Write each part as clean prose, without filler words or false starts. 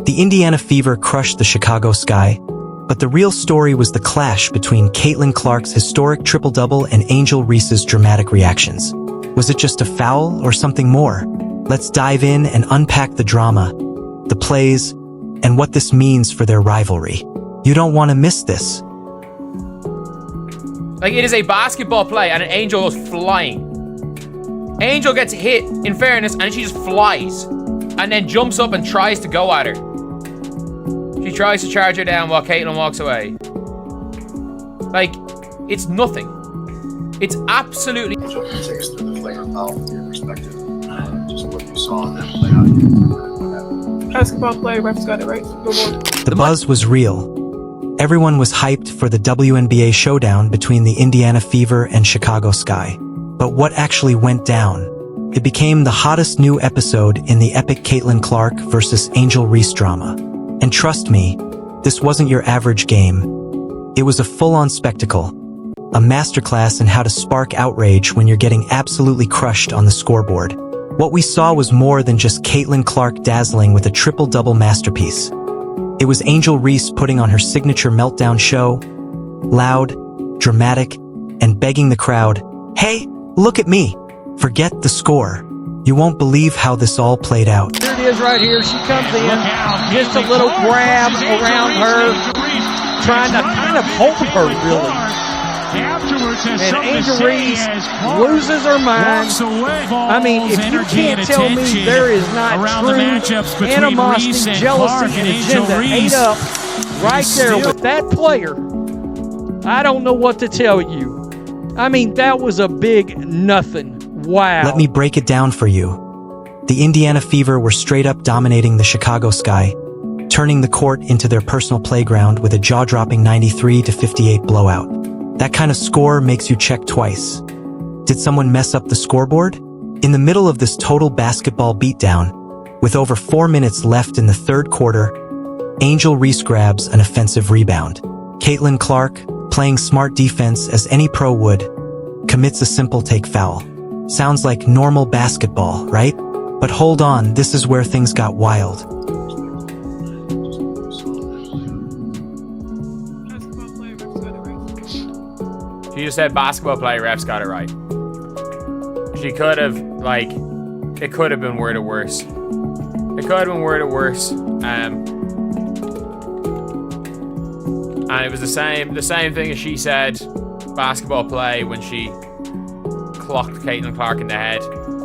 The Indiana Fever crushed the Chicago Sky, but the real story was the clash between Caitlin Clark's historic triple-double and Angel Reese's dramatic reactions. Was it just a foul or something more? Let's dive in and unpack the drama, the plays, and what this means for their rivalry. You don't want to miss this. Like, it is a basketball play and an Angel goes flying. Angel gets hit, in fairness, and she just flies. And then jumps up and tries to go at her. She tries to charge her down while Caitlin walks away. Like, it's nothing. It's absolutely... Take us through the flagrant foul from your perspective. Just what you saw in that play out here. Basketball play, refs got it right. The buzz was real. Everyone was hyped for the WNBA showdown between the Indiana Fever and Chicago Sky. But what actually went down? It became the hottest new episode in the epic Caitlin Clark versus Angel Reese drama. And trust me, this wasn't your average game. It was a full-on spectacle, a masterclass in how to spark outrage when you're getting absolutely crushed on the scoreboard. What we saw was more than just Caitlin Clark dazzling with a triple-double masterpiece. It was Angel Reese putting on her signature meltdown show, loud, dramatic, and begging the crowd, "Hey, look at me. Forget the score." You won't believe how this all played out. Here it is right here. She comes in, just a little grab around her, trying to kind of hold her, really. And Angel Reese loses her mind. I mean, if you can't tell me there is not true animosity, jealousy, and agenda ate up right there with that player, I don't know what to tell you. I mean, that was a big nothing. Wow. Let me break it down for you. The Indiana Fever were straight up dominating the Chicago Sky, turning the court into their personal playground with a jaw-dropping 93-58 blowout. That kind of score makes you check twice. Did someone mess up the scoreboard? In the middle of this total basketball beatdown, with over 4 minutes left in the third quarter, Angel Reese grabs an offensive rebound. Caitlin Clark, playing smart defense as any pro would, commits a simple take foul. Sounds like normal basketball, right? But hold on, this is where things got wild. She just said basketball play, refs got it right. She could have, like, it could have been worded worse. It could have been worded worse. And it was the same thing as she said, basketball play, when she clocked Caitlin Clark in the head.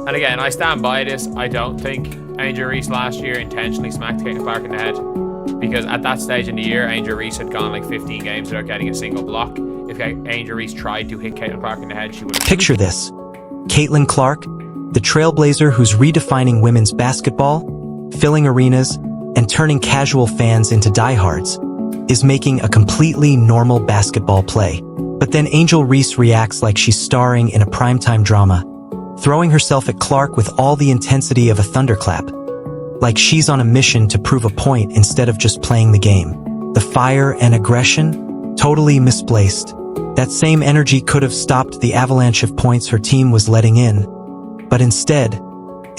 And again, I stand by this. I don't think Angel Reese last year intentionally smacked Caitlin Clark in the head, because at that stage in the year, Angel Reese had gone like 15 games without getting a single block. If Angel Reese tried to hit Caitlin Clark in the head, she would have... Picture this. Caitlin Clark, the trailblazer who's redefining women's basketball, filling arenas, and turning casual fans into diehards, is making a completely normal basketball play. But then Angel Reese reacts like she's starring in a primetime drama, throwing herself at Clark with all the intensity of a thunderclap, like she's on a mission to prove a point instead of just playing the game. The fire and aggression? Totally misplaced. That same energy could have stopped the avalanche of points her team was letting in, but instead,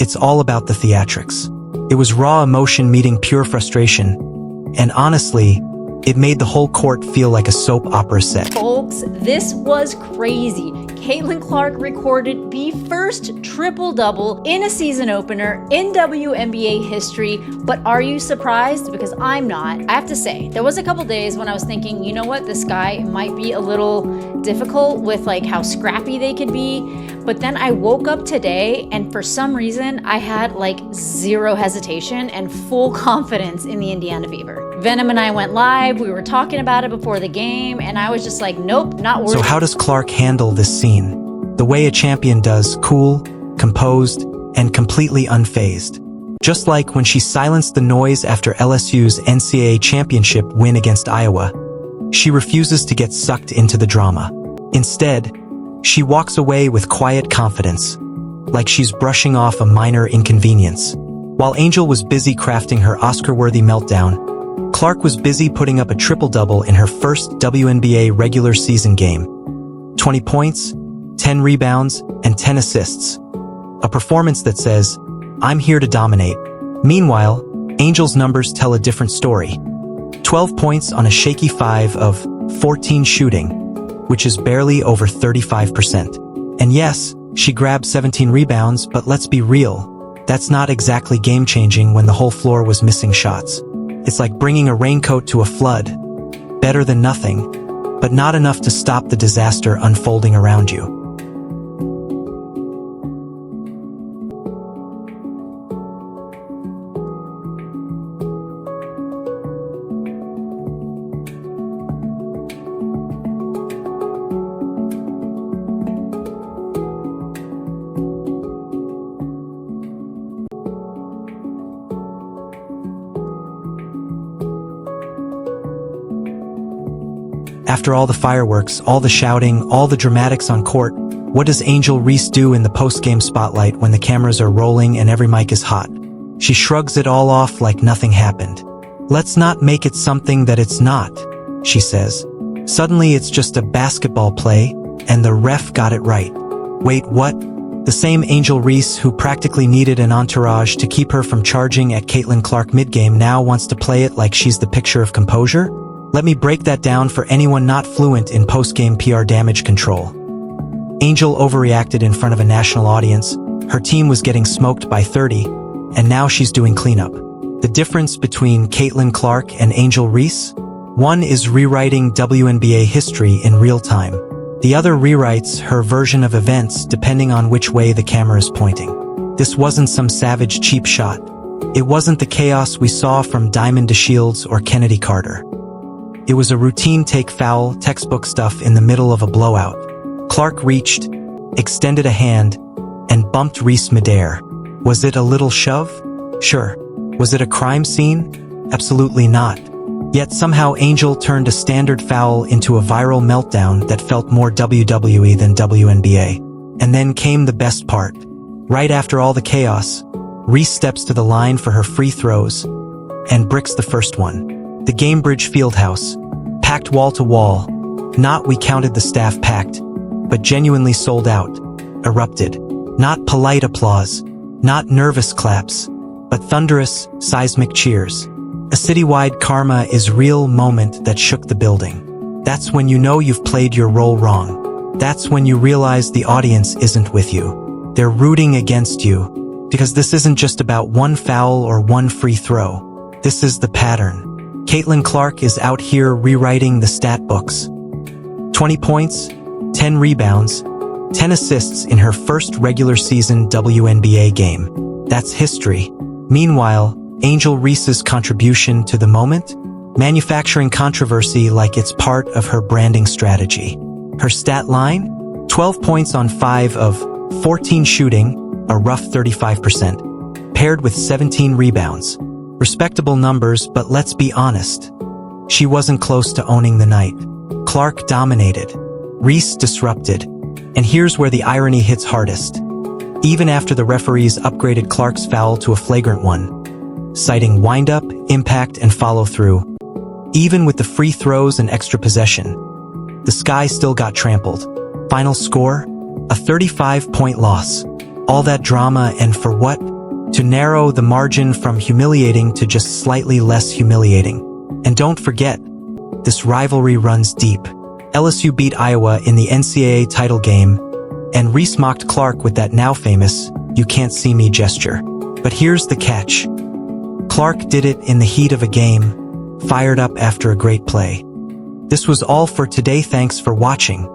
it's all about the theatrics. It was raw emotion meeting pure frustration, and honestly, it made the whole court feel like a soap opera set. Folks, this was crazy. Caitlin Clark recorded the first triple-double in a season opener in WNBA history, but are you surprised? Because I'm not. I have to say, there was a couple days when I was thinking, you know what, this guy might be a little difficult with like how scrappy they could be, but then I woke up today and for some reason I had like zero hesitation and full confidence in the Indiana Fever. Venom and I went live, we were talking about it before the game, and I was just like, nope, not worth it. So how does Clark handle this scene? The way a champion does, cool, composed, and completely unfazed. Just like when she silenced the noise after LSU's NCAA championship win against Iowa, she refuses to get sucked into the drama. Instead, she walks away with quiet confidence, like she's brushing off a minor inconvenience. While Angel was busy crafting her Oscar-worthy meltdown, Clark was busy putting up a triple-double in her first WNBA regular season game. 20 points, 10 rebounds, and 10 assists. A performance that says, I'm here to dominate. Meanwhile, Angel's numbers tell a different story. 12 points on a shaky 5 of 14 shooting, which is barely over 35%. And yes, she grabbed 17 rebounds, but let's be real, that's not exactly game-changing when the whole floor was missing shots. It's like bringing a raincoat to a flood. Better than nothing, but not enough to stop the disaster unfolding around you. After all the fireworks, all the shouting, all the dramatics on court, what does Angel Reese do in the post-game spotlight when the cameras are rolling and every mic is hot? She shrugs it all off like nothing happened. "Let's not make it something that it's not," she says. Suddenly it's just a basketball play, and the ref got it right. Wait, what? The same Angel Reese who practically needed an entourage to keep her from charging at Caitlin Clark mid-game now wants to play it like she's the picture of composure? Let me break that down for anyone not fluent in post-game PR damage control. Angel overreacted in front of a national audience. Her team was getting smoked by 30, and now she's doing cleanup. The difference between Caitlin Clark and Angel Reese? One is rewriting WNBA history in real time. The other rewrites her version of events depending on which way the camera is pointing. This wasn't some savage cheap shot. It wasn't the chaos we saw from Diamond DeShields or Kennedy Carter. It was a routine take foul, textbook stuff in the middle of a blowout. Clark reached, extended a hand, and bumped Reese midair. Was it a little shove? Sure. Was it a crime scene? Absolutely not. Yet somehow Angel turned a standard foul into a viral meltdown that felt more WWE than WNBA. And then came the best part. Right after all the chaos, Reese steps to the line for her free throws and bricks the first one. The Gamebridge Fieldhouse, packed wall to wall, not we counted the staff packed, but genuinely sold out, erupted. Not polite applause, not nervous claps, but thunderous, seismic cheers. A citywide karma is real moment that shook the building. That's when you know you've played your role wrong. That's when you realize the audience isn't with you. They're rooting against you, because this isn't just about one foul or one free throw. This is the pattern. Caitlin Clark is out here rewriting the stat books. 20 points, 10 rebounds, 10 assists in her first regular season WNBA game. That's history. Meanwhile, Angel Reese's contribution to the moment? Manufacturing controversy like it's part of her branding strategy. Her stat line? 12 points on 5 of 14 shooting, a rough 35%, paired with 17 rebounds. Respectable numbers, but let's be honest. She wasn't close to owning the night. Clark dominated. Reese disrupted. And here's where the irony hits hardest. Even after the referees upgraded Clark's foul to a flagrant one, citing wind-up, impact, and follow-through, even with the free throws and extra possession, the Sky still got trampled. Final score? A 35-point loss. All that drama, and for what? To narrow the margin from humiliating to just slightly less humiliating. And don't forget, this rivalry runs deep. LSU beat Iowa in the NCAA title game, and Reese mocked Clark with that now famous, "you can't see me" gesture. But here's the catch. Clark did it in the heat of a game, fired up after a great play. This was all for today. Thanks for watching.